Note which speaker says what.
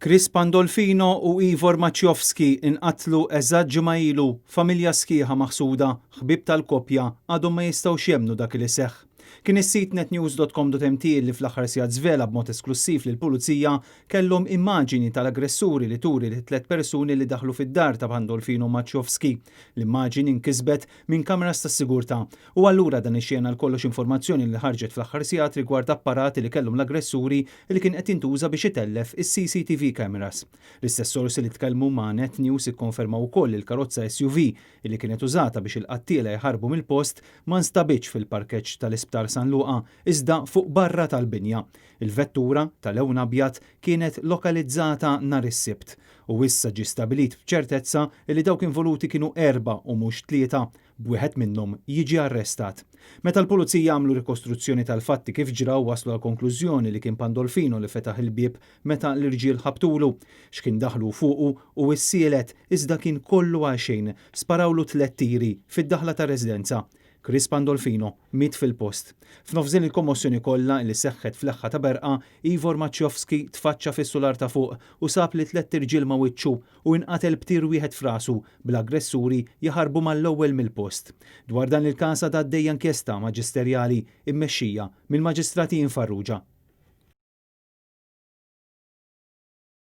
Speaker 1: Chris Pandolfino u Ivor Maciejowski inqatlu eżatt ġimgħa ilu, familja sħiħa maħsuda, ħbieb tal-koppja għadhom ma jistgħux jemmnu dak li seħħ. Kien is-sit netnews.com.mt li fl-aħħar sigħat żvela b'mod esklusiv lill-Pulizija kellhom immaġini tal-aggressuri li turi li 3 persuni li daħlu fid-dar ta' Pandolfino Maciejowski. L-immaġini nkisbet minn kameras tas-sigurtà u allura dan ix-xena l-kollox informazzjoni li ħarġet fl-aħħar sigħat rigward apparati li kellhom l-aggressuri li kien qed jintuża biex itellef is-CCTV cameras. L-istess sorsi li tkellmu ma' Netnews ikkonfermaw ukoll il-karozza SUV li kienet użata biex il-qattiela jħarbu mill-post ma nstabitx fil-parkeġġ tal-Isptar San Luqa iżda fuq barra tal-binja. Il-vettura tal-lewn abjad kienet lokalizzata nhar is-Sibt u issa ġie stabbilit b'ċertezza li dawk involuti kienu 4 u mhux 3, b'wieħed minnhom jiġi arrestat. Meta l-pulizija għamlu rikostruzzjoni tal-fatti kif ġraw waslu għal konklużjoni li kien Pandolfino li fetaħ il-bieb meta l-irġiel ħabtulu, x'kien daħlu fuqu u issielet iżda kien kollu għal xejn, sparawlu 3 tiri fid-daħla ta' residenza. Chris Pandolfino miet fil-post. F'nofżin il-kommozzjoni kollha li seħħet fl-aħħa ta' berqa, Ivor Maciejowski tfaċċa fis-sular ta' fuq u sab li 3 irġiel ma' wiċċu u inqatel btir wieħed f'rasu bl-aggressuri jaħarbu mal-ewwel mill-post. Dwar dan il-każ għaddejja inkjesta maġisterjali mmexxija mill-Maġistrati Farrugia.